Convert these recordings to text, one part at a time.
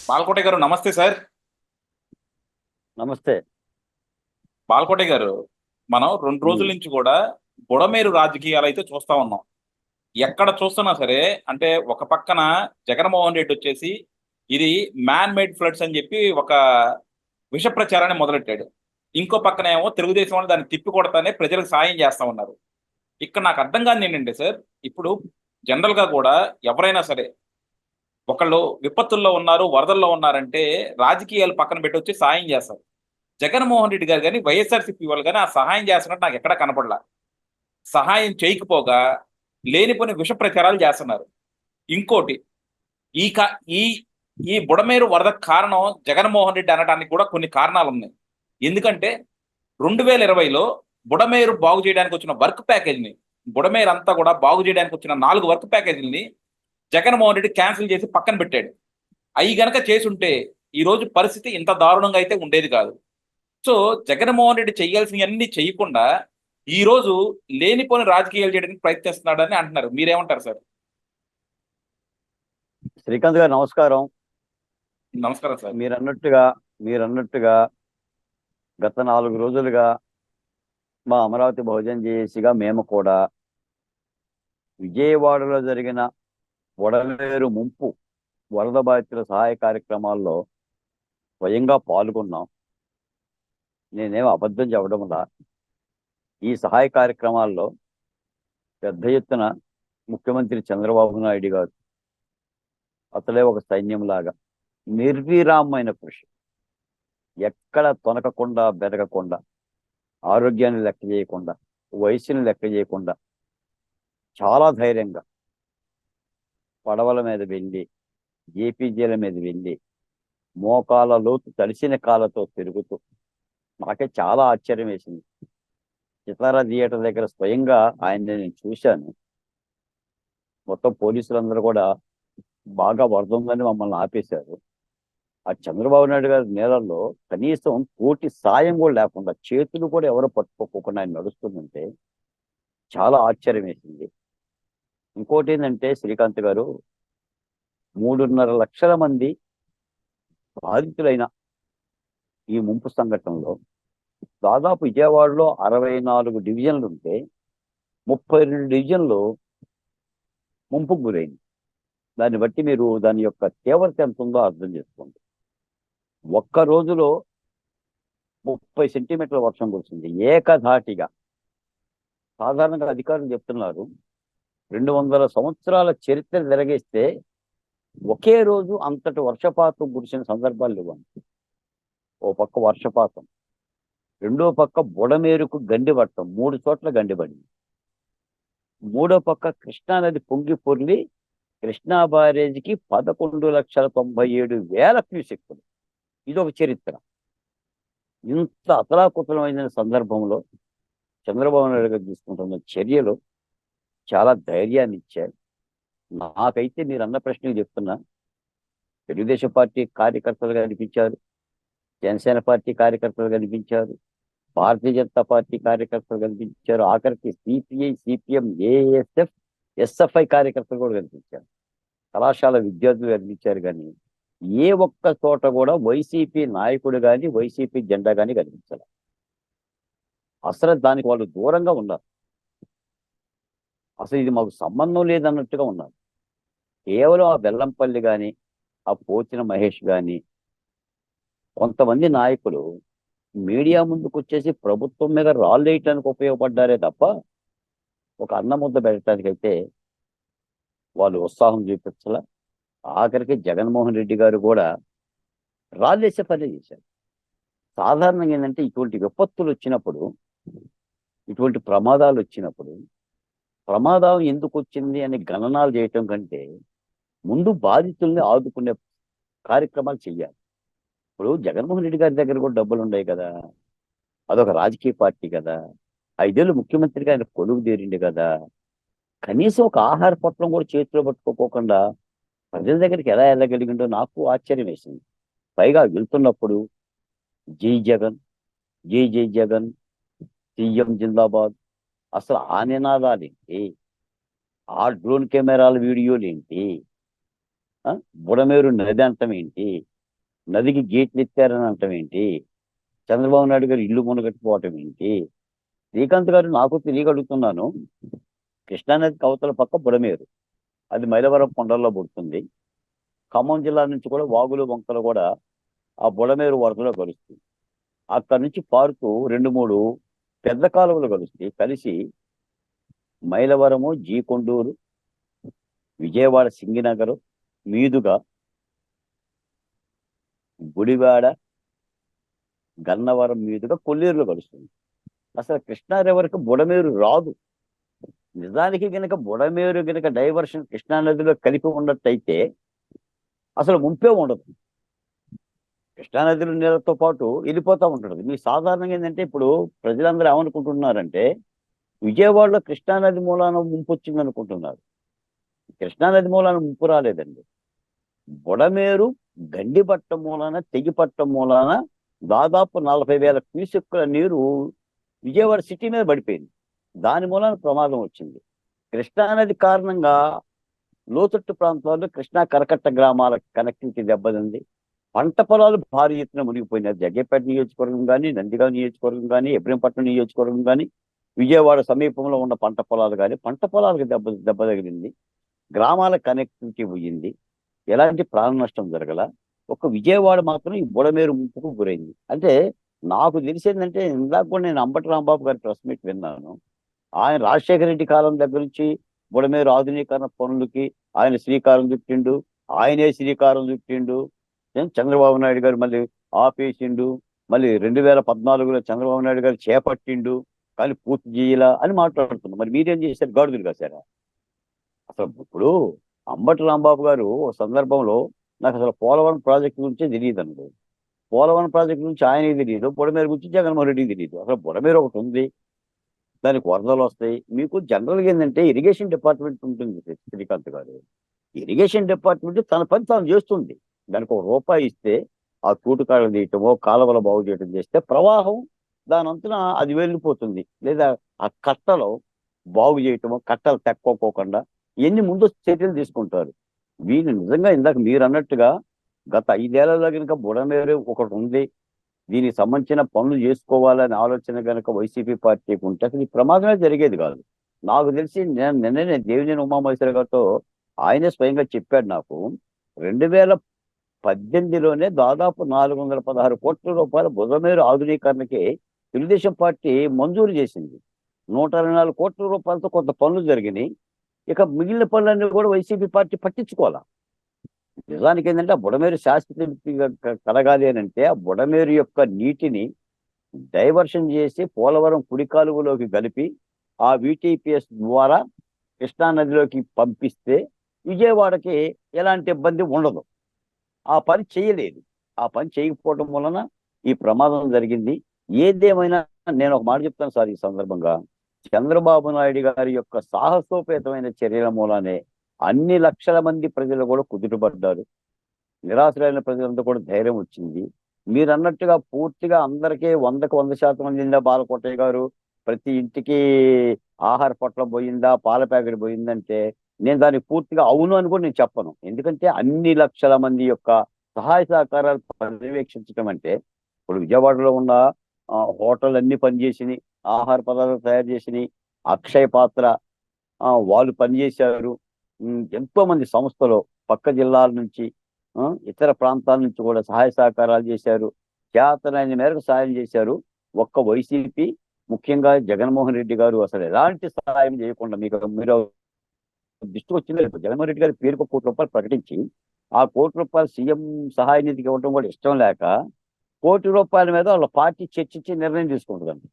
బాలకోట గారు నమస్తే సార్. నమస్తే. బాలకోట గారు, మనం 2 రోజుల ఉమ్, నుంచి కూడా బుడమేరు రాజకీయాలు అయితే చూస్తా ఉన్నాం. ఎక్కడ చూస్తున్నా సరే, అంటే ఒక పక్కన జగన్మోహన్ రెడ్డి వచ్చేసి ఇది మ్యాన్ మేడ్ ఫ్లడ్స్ అని చెప్పి ఒక విష ప్రచారాన్ని మొదలెట్టాడు. ఇంకో పక్కన ఏమో తెలుగుదేశం వాళ్ళు దాన్ని తిప్పి కొడతానే ప్రజలకు సాయం చేస్తా ఉన్నారు. ఇక్కడ నాకు అర్థం కాదు ఏంటంటే సార్, ఇప్పుడు జనరల్ గా కూడా ఎవరైనా సరే ఒకళ్ళు విపత్తుల్లో ఉన్నారు, వరదల్లో ఉన్నారంటే రాజకీయాలు పక్కన పెట్టి వచ్చి సాయం చేస్తారు. జగన్మోహన్ రెడ్డి గారు కానీ వైఎస్ఆర్సీపీ వాళ్ళు కానీ ఆ సహాయం చేస్తున్నట్టు నాకు ఎక్కడా కనపడలా. సహాయం చేయకపోగా లేనిపోని విష ప్రచారాలు చేస్తున్నారు. ఇంకోటి, ఈ కా- ఈ ఈ బుడమేరు వరద కారణం జగన్మోహన్ రెడ్డి అనడానికి కూడా కొన్ని కారణాలు ఉన్నాయి. ఎందుకంటే 2020లో బుడమేరు బాగు చేయడానికి వచ్చిన వర్క్ ప్యాకేజ్ని, బుడమేరు అంతా కూడా బాగు చేయడానికి వచ్చిన 4 వర్క్ ప్యాకేజీలని జగన్మోహన్ రెడ్డి క్యాన్సిల్ చేసి పక్కన పెట్టాడు. అవి గనక చేసుంటే ఈ రోజు పరిస్థితి ఇంత దారుణంగా అయితే ఉండేది కాదు. సో జగన్మోహన్ రెడ్డి చేయాల్సినవన్నీ చేయకుండా ఈ రోజు లేనిపోని రాజకీయాలు చేయడానికి ప్రయత్నిస్తున్నాడని అంటున్నారు. మీరేమంటారు సార్? శ్రీకాంత్ గారు నమస్కారం. నమస్కారం సార్. మీరన్నట్టుగా మీరన్నట్టుగా గత 4 రోజులుగా మా అమరావతి బహుజన్ జేఏసీగా మేము కూడా విజయవాడలో జరిగిన వడలేరు ముంపు వరద బాధితుల సహాయ కార్యక్రమాల్లో స్వయంగా పాల్గొన్నాం. నేనేం అబద్ధం చెప్పడంలా. ఈ సహాయ కార్యక్రమాల్లో పెద్ద ఎత్తున ముఖ్యమంత్రి చంద్రబాబు నాయుడు గారు అతలే ఒక సైన్యంలాగా నిర్విరామమైన కృషి, ఎక్కడ తొనకకుండా బెరగకుండా, ఆరోగ్యాన్ని లెక్క చేయకుండా, వయసుని లెక్క చేయకుండా చాలా ధైర్యంగా పడవల మీద వెళ్ళి, జేపీజీల మీద వెళ్ళి, మోకాల లోతు తడిసిన కాళ్ళతో తిరుగుతూ నాకే చాలా ఆశ్చర్యం వేసింది. చితారా థియేటర్ దగ్గర స్వయంగా ఆయన్ని నేను చూశాను. మొత్తం పోలీసులందరూ కూడా బాగా వరద ఉందని మమ్మల్ని ఆపేశారు. ఆ చంద్రబాబు నాయుడు గారి నేలల్లో కనీసం కోటి సాయం కూడా లేకుండా, చేతులు కూడా ఎవరు పట్టుకోకుండా ఆయన నడుస్తుందంటే చాలా ఆశ్చర్యం వేసింది. ఇంకోటి ఏంటంటే శ్రీకాంత్ గారు, 3.5 లక్షల మంది బాధితులైన ఈ ముంపు సంఘటనలో దాదాపు విజయవాడలో 64 డివిజన్లు ఉంటే 32 డివిజన్లు ముంపుకు గురైంది. దాన్ని బట్టి మీరు దాని యొక్క తీవ్రత ఎంత ఉందో అర్థం చేసుకోండి. ఒక్క రోజులో 30 సెంటీమీటర్ల వర్షం కురిసింది ఏకధాటిగా. సాధారణంగా అధికారులు చెప్తున్నారు 200 సంవత్సరాల చరిత్ర తిరగేస్తే ఒకే రోజు అంతటి వర్షపాతం కురిసిన సందర్భాలు ఇవ్వండి. ఓ పక్క వర్షపాతం, రెండో పక్క బుడమేరుకు గండిపట్టం, 3 చోట్ల గండిపడింది. మూడో పక్క కృష్ణానది పొంగి పొర్లి కృష్ణా బ్యారేజీకి 11,97,000 క్యూసెక్కులు. ఇది ఒక చరిత్ర. ఇంత అతలాకుతలమైన సందర్భంలో చంద్రబాబు నాయుడు గారు తీసుకుంటున్న చర్యలు చాలా ధైర్యాన్ని ఇచ్చాయి. నాకైతే మీరు అన్న ప్రశ్నలు చెప్తున్నా, తెలుగుదేశం పార్టీ కార్యకర్తలు కనిపించారు, జనసేన పార్టీ కార్యకర్తలు కనిపించారు, భారతీయ జనతా పార్టీ కార్యకర్తలు కనిపించారు, ఆఖరికి సిపిఐ, సిపిఎం, ఏఎస్ఎఫ్, ఎస్ఎఫ్ఐ కార్యకర్తలు కూడా కనిపించారు, కళాశాల విద్యార్థులు కనిపించారు. కానీ ఏ ఒక్క చోట కూడా వైసీపీ నాయకుడు కానీ వైసీపీ జెండా కానీ కనిపించాలి. అసలు దానికి వాళ్ళు దూరంగా ఉన్నారు. అసలు ఇది మాకు సంబంధం లేదన్నట్టుగా ఉన్నారు. కేవలం ఆ బెల్లంపల్లి కానీ, ఆ పోచిన మహేష్ కానీ, కొంతమంది నాయకులు మీడియా ముందుకు వచ్చేసి ప్రభుత్వం మీద రాళ్ళు వేయటానికి ఉపయోగపడ్డారే తప్ప ఒక అన్న ముద్ద పెట్టడానికి అయితే వాళ్ళు ఉత్సాహం చూపించాల. ఆఖరికి జగన్మోహన్ రెడ్డి గారు కూడా రాళ్ళేసే పని చేశారు. సాధారణంగా ఏంటంటే ఇటువంటి విపత్తులు వచ్చినప్పుడు, ఇటువంటి ప్రమాదాలు వచ్చినప్పుడు ప్రమాదం ఎందుకు వచ్చింది అని గణనాలు చేయటం కంటే ముందు బాధితుల్ని ఆదుకునే కార్యక్రమాలు చెయ్యాలి. ఇప్పుడు జగన్మోహన్ రెడ్డి గారి దగ్గర కూడా డబ్బులు ఉన్నాయి కదా, అదొక రాజకీయ పార్టీ కదా, 5 ఏళ్ళు ముఖ్యమంత్రిగా ఆయన కొలువు తీరిండు కదా, కనీసం ఒక ఆహార పత్రం కూడా చేతిలో పట్టుకోకుండా ప్రజల దగ్గరికి ఎలా వెళ్ళగలిగిండో నాకు ఆశ్చర్యం వేసింది. పైగా వెళ్తున్నప్పుడు జై జగన్, జై జై జగన్, సీఎం జిందాబాద్, అసలు ఆ నినాదాలు ఏంటి, ఆ డ్రోన్ కెమెరాల వీడియోలు ఏంటి, బుడమేరు నది అంతం ఏంటి, నదికి గేట్లు ఎత్తారని అంటాం ఏంటి? చంద్రబాబు నాయుడు గారు ఇల్లు మునగట్టుకోవటం ఏంటి? శ్రీకాంత్ గారు, నాకు తెలియగలుగుతున్నాను. కృష్ణానది అవతల పక్క బుడమేరు, అది మైలవరం కొండల్లో పుడుతుంది. ఖమ్మం జిల్లా నుంచి కూడా వాగులు వంకలు కూడా ఆ బుడమేరు వరదలో కలుస్తుంది. అక్కడి నుంచి పారుతూ 2-3 పెద్ద కాలువలు కలుస్తాయి. కలిసి మైలవరము, జీకొండూరు, విజయవాడ సింగినగరు మీదుగా గుడివాడ, గన్నవరం మీదుగా కొల్లేరులో కలుస్తుంది. అసలు కృష్ణా రివర్కి బుడమేరు రాదు. నిజానికి గనక బుడమేరు గనక డైవర్షన్ కృష్ణానదిలో కలిపి ఉన్నట్టయితే అసలు ముంపే ఉండదు. కృష్ణానదిలో నీళ్ళతో పాటు వెళ్ళిపోతూ ఉంటుంది. మీ సాధారణంగా ఏంటంటే ఇప్పుడు ప్రజలందరూ ఏమనుకుంటున్నారంటే విజయవాడలో కృష్ణానది మూలాన ముంపు వచ్చింది అనుకుంటున్నారు. కృష్ణానది మూలాన ముంపు రాలేదండి. బుడమేరు గండిపట్ట మూలాన, తెగిపట్ట మూలాన దాదాపు 40,000 క్యూసెక్కుల నీరు విజయవాడ సిటీ మీద పడిపోయింది. దాని మూలాన ప్రమాదం వచ్చింది. కృష్ణానది కారణంగా లోతట్టు ప్రాంతాల్లో కృష్ణా కరకట్ట గ్రామాల కనెక్టివిటీ దెబ్బతింది. పంట పొలాలు భారీ ఎత్తున మునిగిపోయినాయి. జగ్గేపేట నియోజకవర్గం కానీ, నందిగాం నియోజకవర్గం కానీ, ఇబ్రహీంపట్నం నియోజకవర్గం కానీ, విజయవాడ సమీపంలో ఉన్న పంట పొలాలు కానీ, పంట పొలాలకు దెబ్బ తగిలింది. గ్రామాల కనెక్టివిటీ పోయింది. ఎలాంటి ప్రాణ నష్టం జరగల. ఒక విజయవాడ మాత్రం ఈ బుడమేరు ముంపుకు గురైంది. అంటే నాకు తెలిసిందంటే ఇందాక కూడా నేను అంబటి రాంబాబు గారి ప్రెస్ మీట్ విన్నాను. ఆయన రాజశేఖర రెడ్డి కాలం దగ్గర నుంచి బుడమేరు ఆధునీకరణ పనులకి ఆయన శ్రీకారం చుట్టిండు. ఆయనే శ్రీకారం చుట్టిండు. చంద్రబాబు నాయుడు గారు మళ్ళీ ఆపేసిండు. మళ్ళీ 2014లో చంద్రబాబు నాయుడు గారు చేపట్టిండు, కానీ పూర్తి చేయాల అని మాట్లాడుతున్నాం. మరి మీరేం చేశారు? గాడుదులు కాశారా? అసలు ఇప్పుడు అంబటి రాంబాబు గారు ఓ సందర్భంలో నాకు అసలు పోలవరం ప్రాజెక్టు గురించే తెలియదు అన్నాడు. పోలవరం ప్రాజెక్టు గురించి ఆయనకి తెలియదు, బుడమేరు గురించి జగన్మోహన్ రెడ్డికి తెలియదు. అసలు బుడమేరు ఒకటి ఉంది, దానికి వరదలు వస్తాయి. మీకు జనరల్గా ఏంటంటే ఇరిగేషన్ డిపార్ట్మెంట్ ఉంటుంది శ్రీకాంత్ గారు. ఇరిగేషన్ డిపార్ట్మెంట్ తన పని తాను చేస్తుంది. దానికి ఒక రూపాయి ఇస్తే ఆ తూటుకాయలు తీయటమో కాలువలు బాగు చేయటం చేస్తే ప్రవాహం దాని అంతన అది వెళ్ళిపోతుంది. లేదా ఆ కట్టలో బాగు చేయటమో, కట్టలు తెక్కోకోకుండా ఇవన్నీ ముందు చర్యలు తీసుకుంటారు. వీళ్ళు నిజంగా ఇందాక మీరు అన్నట్టుగా గత 5 ఏళ్లలో కనుక బుడమేరు ఒకటి ఉంది, దీనికి సంబంధించిన పనులు చేసుకోవాలనే ఆలోచన కనుక వైసీపీ పార్టీకి ఉంటే అసలు ఈ ప్రమాదమే జరిగేది కాదు. నాకు తెలిసి నిన్ననే దేవినేని ఉమామహేశ్వర గారితో ఆయనే స్వయంగా చెప్పాడు నాకు. 2018లోనే దాదాపు 416 కోట్ల రూపాయల బుడమేరు ఆధునీకరణకి తెలుగుదేశం పార్టీ మంజూరు చేసింది. 124 కోట్ల రూపాయలతో కొంత పనులు జరిగినాయి. ఇక మిగిలిన పనులన్నీ కూడా వైసీపీ పార్టీ పట్టించుకోవాలా. నిజానికి ఏంటంటే ఆ బుడమేరు శాశ్వతంగా కలగాలి అని అంటే ఆ బుడమేరు యొక్క నీటిని డైవర్షన్ చేసి పోలవరం కుడి కాలువలోకి కలిపి ఆ VTPS ద్వారా కృష్ణానదిలోకి పంపిస్తే విజయవాడకి ఎలాంటి ఇబ్బంది ఉండదు. ఆ పని చేయలేదు. ఆ పని చేయకపోవడం వలన ఈ ప్రమాదం జరిగింది. ఏదేమైనా నేను ఒక మాట చెప్తాను సార్ ఈ సందర్భంగా. చంద్రబాబు నాయుడు గారి యొక్క సాహసోపేతమైన చర్యల మూలానే అన్ని లక్షల మంది ప్రజలు కూడా కుదుటపడ్డారు. నిరాశలైన ప్రజలంతా కూడా ధైర్యం వచ్చింది. మీరు అన్నట్టుగా పూర్తిగా అందరికీ 100కు 100% అందిందా బాలకోటయ్య గారు? ప్రతి ఇంటికి ఆహార పొట్లం పోయిందా, పాల ప్యాకెట్ పోయిందంటే నేను దానికి పూర్తిగా అవును అని కూడా నేను చెప్పను. ఎందుకంటే అన్ని లక్షల మంది యొక్క సహాయ సహకారాలు పర్యవేక్షించడం అంటే ఇప్పుడు విజయవాడలో ఉన్న హోటల్ అన్ని పనిచేసినాయి, ఆహార పదార్థాలు తయారు చేసినాయి, అక్షయ పాత్ర వాళ్ళు పనిచేశారు. ఎంతో మంది సంస్థలు పక్క జిల్లాల నుంచి ఇతర ప్రాంతాల నుంచి కూడా సహాయ సహకారాలు చేశారు. చేతనైన మేరకు సహాయం చేశారు. ఒక్క వైసీపీ ముఖ్యంగా జగన్మోహన్ రెడ్డి గారు అసలు ఎలాంటి సహాయం చేయకుండా మీరు దృష్టికి వచ్చింది. జగన్మోహన్ రెడ్డి గారి పేరుకు 1 కోటి రూపాయలు ప్రకటించి ఆ 1 కోటి రూపాయలు సీఎం సహాయ నిధికి ఇవ్వడం కూడా ఇష్టం లేక 1 కోటి రూపాయల మీద వాళ్ళ పార్టీ చర్చించి నిర్ణయం తీసుకుంటుందండి.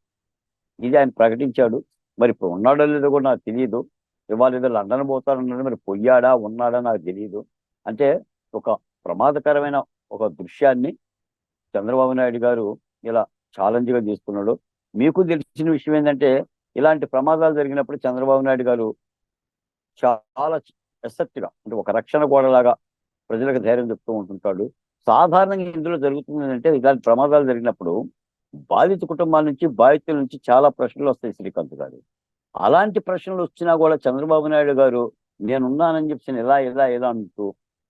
ఇది ఆయన ప్రకటించాడు. మరి ఇప్పుడు ఉన్నాడో లేదో కూడా నాకు తెలియదు. ఇవాళ ఏదో లండన్ పోతానన్నాడు, మరి పోయాడా ఉన్నాడా నాకు తెలియదు. అంటే ఒక ప్రమాదకరమైన ఒక దృశ్యాన్ని చంద్రబాబు నాయుడు గారు ఇలా ఛాలెంజ్గా తీసుకున్నాడు. మీకు తెలిసిన విషయం ఏంటంటే ఇలాంటి ప్రమాదాలు జరిగినప్పుడు చంద్రబాబు నాయుడు గారు చాలా ఎసెప్ట్గా అంటే ఒక రక్షణ గోడలాగా ప్రజలకు ధైర్యం చెప్తూ ఉంటుంటాడు. సాధారణంగా ఇందులో జరుగుతుంది అంటే ఇలాంటి ప్రమాదాలు జరిగినప్పుడు బాధిత కుటుంబాల నుంచి, బాధితుల నుంచి చాలా ప్రశ్నలు వస్తాయి శ్రీకాంత్ గారు. అలాంటి ప్రశ్నలు వచ్చినా కూడా చంద్రబాబు నాయుడు గారు నేనున్నానని చెప్పి ఇలా ఇలా ఇలా అంటూ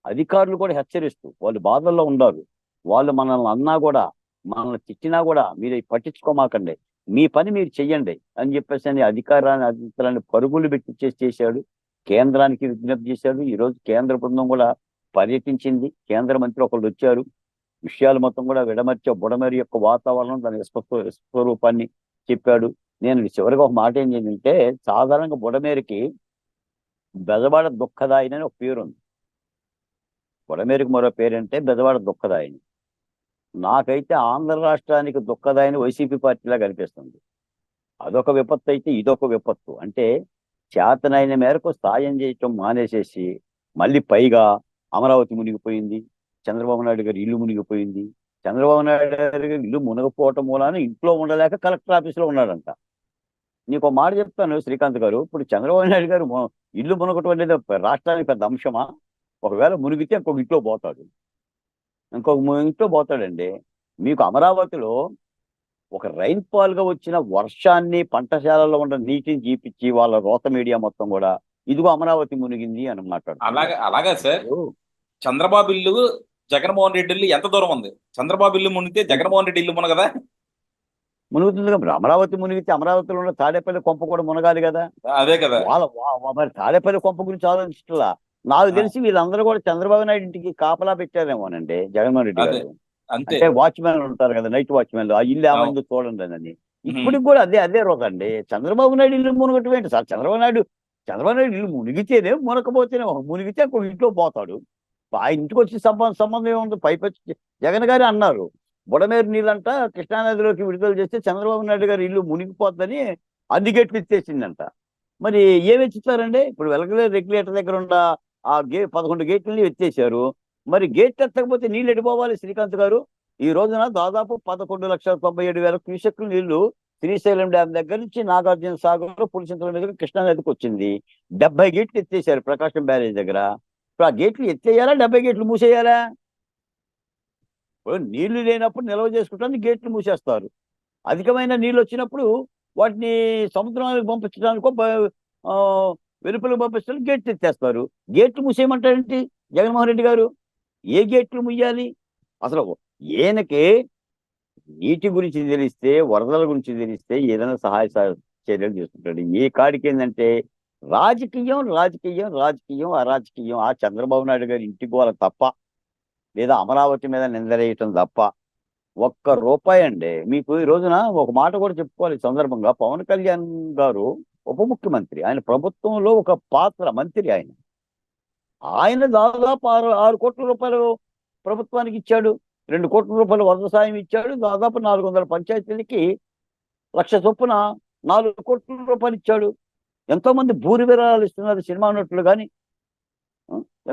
అధికారులు కూడా హెచ్చరిస్తూ వాళ్ళు బాధల్లో ఉన్నారు. వాళ్ళు మనల్ని అన్నా కూడా, మనల్ని తిట్టినా కూడా మీరు పట్టించుకోమాకండి, మీ పని మీరు చెయ్యండి అని చెప్పేసి అని అధికారాన్ని పరుగులు పెట్టి చేశాడు. కేంద్రానికి విజ్ఞప్తి చేశాడు. ఈ రోజు కేంద్ర బృందం కూడా పర్యటించింది. కేంద్ర మంత్రి ఒకళ్ళు వచ్చారు. విషయాలు మొత్తం కూడా విడమర్చి బుడమేరు యొక్క వాతావరణం దాని విశ్వరూపాన్ని చెప్పాడు. నేను చివరిగా ఒక మాట ఏం చేసిందంటే, సాధారణంగా బుడమేరుకి బెజవాడ దుఃఖదాయిని అని ఒక పేరు ఉంది. బుడమేరుకి మరో పేరంటే బెజవాడ దుఃఖదాయిని. నాకైతే ఆంధ్ర రాష్ట్రానికి దుఃఖదాయిని వైసీపీ పార్టీలా కనిపిస్తుంది. అదొక విపత్తు అయితే ఇదొక విపత్తు. అంటే చేతనైన మేరకు సాయం చేయటం మానేసేసి మళ్ళీ పైగా అమరావతి మునిగిపోయింది, చంద్రబాబు నాయుడు గారి ఇల్లు మునిగిపోయింది. చంద్రబాబు నాయుడు గారి ఇల్లు మునగపోవటం మూలాన ఇంట్లో ఉండలేక కలెక్టర్ ఆఫీస్లో ఉన్నాడంట. నీకు మాట చెప్తాను శ్రీకాంత్ గారు, ఇప్పుడు చంద్రబాబు నాయుడు గారు ఇల్లు మునగటం అనేది రాష్ట్రానికి పెద్ద అంశమా? ఒకవేళ మునిగితే ఇంకొక ఇంట్లో పోతాడు, ఇంట్లో పోతాడండి. మీకు అమరావతిలో ఒక రైన్ఫాల్ గా వచ్చిన వర్షాన్ని పంటశాలలో ఉన్న నీటిని జీపించి వాళ్ళ రోత మీడియా మొత్తం కూడా ఇదిగో అమరావతి మునిగింది అని మాట్లాడుతున్నారు. అలాగా సార్, చంద్రబాబు ఇల్లు జగన్మోహన్ రెడ్డి ఇల్లు ఎంత దూరం ఉంది? చంద్రబాబు ఇల్లు మునిగితే జగన్మోహన్ రెడ్డి ఇల్లు మునగదా? మునుగుతుంది కదా. అమరావతి మునిగితే అమరావతిలో ఉన్న తాడేపల్లి కొంప కూడా మునగాలి కదా. అదే కదా. మరి తాడేపల్లి కొంప గురించి ఆలోచించట్లా. నాకు తెలిసి వీళ్ళందరూ కూడా చంద్రబాబు నాయుడు ఇంటికి కాపలా పెట్టారేమోనండి జగన్మోహన్ రెడ్డి గారు. అంటే వాచ్మెన్ ఉంటారు కదా, నైట్ వాచ్మెన్, ఆ ఇల్లు ఏమైందో చూడండి అని. ఇప్పటికి కూడా అదే రోజండి. చంద్రబాబు నాయుడు ఇల్లు మునగటం ఏంటి సార్? చంద్రబాబు నాయుడు ఇల్లు మునిగితేనే మునకపోతేనే, మునిగితే ఒక ఇంట్లో పోతాడు. ఆ ఇంటికి వచ్చి సంబంధం ఏముంది? పైపచ్చి జగన్ గారు అన్నారు, బుడమేరు నీళ్ళంట కృష్ణానదిలోకి విడుదల చేస్తే చంద్రబాబు నాయుడు గారి ఇల్లు మునిగిపోద్దని అన్ని గేట్లు ఎత్తేసిందంట. మరి ఏమి ఎత్తుతారండి? ఇప్పుడు వెలగలేరు రెగ్యులేటర్ దగ్గర ఉన్న ఆ 11 గేట్లని ఎత్తేసారు. మరి గేట్ ఎత్తకపోతే నీళ్ళు ఎడిపోవాలి శ్రీకాంత్ గారు? ఈ రోజున దాదాపు 11,97,000 క్యూసెక్ల నీళ్లు శ్రీశైలం డ్యామ్ దగ్గర నుంచి నాగార్జున సాగర్, పులిచింతల దగ్గర కృష్ణానదికి వచ్చింది. 70 గేట్లు ఎత్తేసారు ప్రకాశం బ్యారేజ్ దగ్గర. ఇప్పుడు ఆ గేట్లు ఎత్తేయాలా, 70 గేట్లు మూసేయాలా? నీళ్లు లేనప్పుడు నిల్వ చేసుకుంటానికి గేట్లు మూసేస్తారు. అధికమైన నీళ్ళు వచ్చినప్పుడు వాటిని సముద్రానికి పంపించడానికో వెలుపలకు పంపించడానికి గేట్లు ఎత్తేస్తారు. గేట్లు మూసేయమంటారేంటి జగన్మోహన్ రెడ్డి గారు? ఏ గేట్లు ముయ్యాలి? అసలు ఈయనకి నీటి గురించి తెలిస్తే, వరదల గురించి తెలిస్తే ఏదైనా సహాయ చర్యలు చేసుకుంటాడు. ఏ కాడికి ఏంటంటే రాజకీయం రాజకీయం రాజకీయం అరాజకీయం. ఆ చంద్రబాబు నాయుడు గారి ఇంటి గోల తప్ప, లేదా అమరావతి మీద నిందలేయటం తప్ప ఒక్క రూపాయి అండి. మీకు ఈ రోజున ఒక మాట కూడా చెప్పుకోవాలి సందర్భంగా, పవన్ కళ్యాణ్ గారు ఉప ముఖ్యమంత్రి, ఆయన ప్రభుత్వంలో ఒక పాత్ర మంత్రి. ఆయన దాదాపు 6 కోట్ల రూపాయలు ప్రభుత్వానికి ఇచ్చాడు. 2 కోట్ల రూపాయలు వరద సాయం ఇచ్చాడు. దాదాపు 400 పంచాయతీలకి 1,00,000 చొప్పున 4 కోట్ల రూపాయలు ఇచ్చాడు. ఎంతో మంది భూరి విరాళాలు ఇస్తున్నారు, సినిమా నటులు కానీ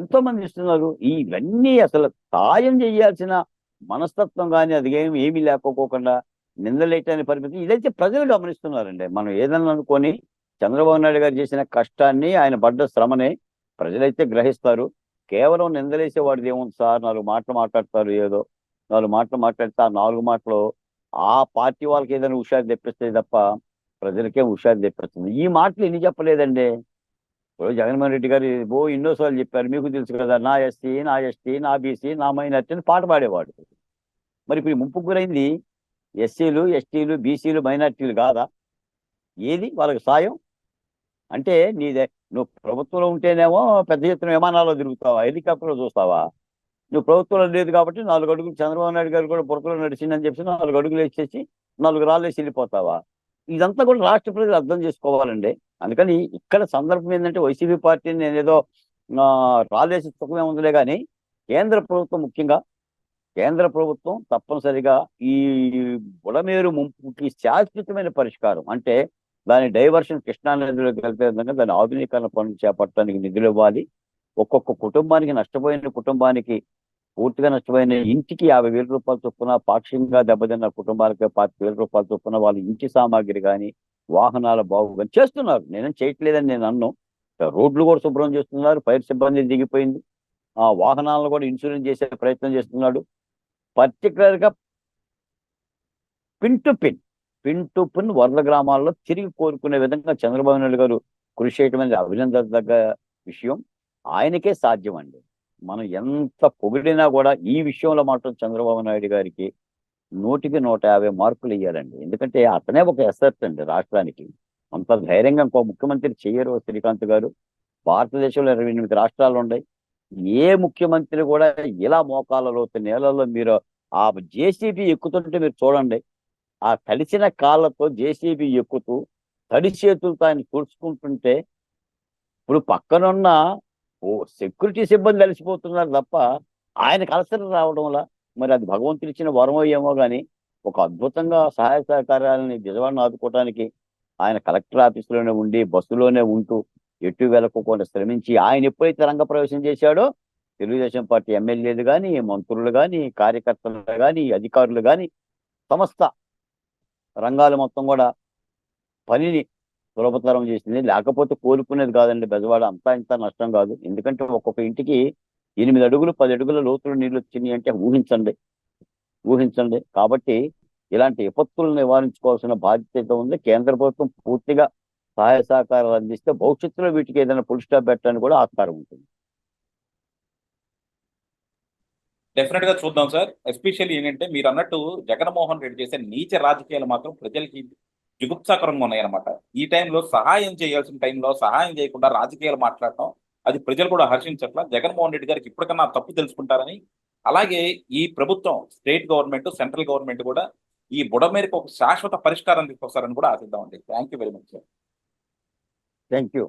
ఎంతో మంది ఇస్తున్నారు. ఇవన్నీ అసలు సాయం చేయాల్సిన మనస్తత్వం కానీ అది ఏమీ లేకపోకుండా నిందలేయటానికి పరిమితి. ఇదైతే ప్రజలు గమనిస్తున్నారండి. మనం ఏదన్నా అనుకొని చంద్రబాబు నాయుడు గారు చేసిన కష్టాన్ని, ఆయన పడ్డ శ్రమని ప్రజలైతే గ్రహిస్తారు. కేవలం నిందలేసేవాడిది ఏముంది సార్? 4 మాటలు మాట్లాడతారు, ఏదో 4 మాటలు మాట్లాడితే ఆ 4 మాటలు ఆ పార్టీ వాళ్ళకి ఏదైనా హుషారు తెప్పిస్తాయి తప్ప ప్రజలకే హుషారు తెప్పిస్తుంది. ఈ మాటలు ఎన్ని చెప్పలేదండి. ఇప్పుడు జగన్మోహన్ రెడ్డి గారు ఎన్నోసార్లు చెప్పారు, మీకు తెలుసు కదా, నా ఎస్సీ, నా ఎస్టీ, నా బీసీ, నా మైనార్టీ అని పాట పాడేవాడు. మరి ఇప్పుడు ముంపు గురైంది ఎస్సీలు, ఎస్టీలు, బీసీలు, మైనార్టీలు కాదా? ఏది వాళ్ళకి సాయం? అంటే నువ్వు ప్రభుత్వంలో ఉంటేనేమో పెద్ద ఎత్తున విమానాల్లో తిరుగుతావా, హెలికాప్టర్లో చూస్తావా? నువ్వు ప్రభుత్వంలో లేదు కాబట్టి 4 అడుగులు చంద్రబాబు నాయుడు గారు కూడా బురదలో నడిచిందని చెప్పి 4 అడుగులు వేసేసి 4 రాళ్ళు వేసి వెళ్ళిపోతావా? ఇదంతా కూడా రాష్ట్ర ప్రజలు అర్థం చేసుకోవాలండి. అందుకని ఇక్కడ సందర్భం ఏంటంటే, వైసీపీ పార్టీని నేనేదో రాళ్ళేసి సుఖమే ఉందిలే కానీ, కేంద్ర ప్రభుత్వం, ముఖ్యంగా కేంద్ర ప్రభుత్వం తప్పనిసరిగా ఈ బుడమేరు ముంపుకి శాశ్వతమైన పరిష్కారం అంటే దాని డైవర్షన్ కృష్ణానదిలోకి కలిపే విధంగా దాని ఆధునీకరణ పనులు చేపట్టడానికి నిధులు ఇవ్వాలి. ఒక్కొక్క కుటుంబానికి, నష్టపోయిన కుటుంబానికి, పూర్తిగా నష్టపోయిన ఇంటికి 50,000 రూపాయల చొప్పున, పాక్షికంగా దెబ్బతిన్న కుటుంబాలకి 25,000 రూపాయల చొప్పున వాళ్ళ ఇంటి సామాగ్రి కానీ, వాహనాల బాగు కానీ చేస్తున్నారు. నేనేం చేయట్లేదని నేను అన్ను. రోడ్లు కూడా శుభ్రం చేస్తున్నారు, ఫైర్ సిబ్బంది దిగిపోయింది, ఆ వాహనాలను కూడా ఇన్సూరెన్స్ చేసే ప్రయత్నం చేస్తున్నాడు. పర్టికులర్గా పిన్ టు పిన్ వరద గ్రామాల్లో తిరిగి కోరుకునే విధంగా చంద్రబాబు నాయుడు గారు కృషి చేయడం అనేది అభినందదగ్గ విషయం. ఆయనకే సాధ్యం అండి. మనం ఎంత పొగిడినా కూడా ఈ విషయంలో మాత్రం చంద్రబాబు నాయుడు గారికి 100కి 150 మార్కులు ఇవ్వాలండి. ఎందుకంటే అతనే ఒక ఎసెట్ అండి రాష్ట్రానికి. అంత ధైర్యంగా ఇంకో ముఖ్యమంత్రి చెయ్యరు శ్రీకాంత్ గారు. భారతదేశంలో 28 రాష్ట్రాలు ఉన్నాయి. ఏ ముఖ్యమంత్రి కూడా ఇలా మోకాళ్ళ లోతు నేలల్లో మీరు ఆ జేసీబీ ఎక్కుతుంటే మీరు చూడండి. ఆ తడిసిన కాళ్ళతో జేసీబీ ఎక్కుతూ తడి చేతులతో ఆయన తుడుచుకుంటుంటే ఇప్పుడు పక్కనున్న సెక్యూరిటీ సిబ్బంది అలసిపోతున్నారు తప్ప ఆయనకు అలసట రావడంలా మరి అది భగవంతుడు ఇచ్చిన వరమో ఏమో కానీ ఒక అద్భుతంగా సహాయ సహకారాలని విజయవాడను ఆదుకోవడానికి ఆయన కలెక్టర్ ఆఫీసులోనే ఉండి బస్సులోనే ఉంటూ ఎటు వెళ్ళకుండా శ్రమించి ఆయన ఎప్పుడైతే రంగప్రవేశం చేశాడో తెలుగుదేశం పార్టీ ఎమ్మెల్యేలు కానీ మంత్రులు కానీ కార్యకర్తలు కానీ అధికారులు కానీ సమస్త రంగాలు మొత్తం కూడా పనిని సులభతరం చేసింది. లేకపోతే కోలుకునేది కాదండి బెజవాడ. అంతా ఇంత నష్టం కాదు. ఎందుకంటే ఒక్కొక్క ఇంటికి 8 అడుగులు 10 అడుగుల లోతులు నీళ్ళు వచ్చినాయి అంటే ఊహించండి. కాబట్టి ఇలాంటి విపత్తులను నివారించుకోవాల్సిన బాధ్యత ఉంది. కేంద్ర ప్రభుత్వం పూర్తిగా సహాయ సహకారాలు అందిస్తే భవిష్యత్తులో వీటికి ఏదైనా ఫుల్ స్టాప్ పెట్టడానికి కూడా ఆస్కారం ఉంటుంది. డెఫినెట్ గా చూద్దాం సార్. ఎస్పెషల్లీ ఏంటంటే మీరు అన్నట్టు జగన్మోహన్ రెడ్డి చేసే నీచ రాజకీయాలు మాత్రం ప్రజలకి జుగుప్సాకరంగా ఉన్నాయన్నమాట. ఈ టైంలో సహాయం చేయాల్సిన టైంలో సహాయం చేయకుండా రాజకీయాలు మాట్లాడటం అది ప్రజలు కూడా హర్షించట్ల. జగన్మోహన్ రెడ్డి గారికి ఇప్పటికన్నా తప్పు తెలుసుకుంటారని, అలాగే ఈ ప్రభుత్వం స్టేట్ గవర్నమెంట్ సెంట్రల్ గవర్నమెంట్ కూడా ఈ బుడమేరకు ఒక శాశ్వత పరిష్కారం తీసుకొస్తారని కూడా ఆశిద్దామండి. Thank you very much sir. Thank you.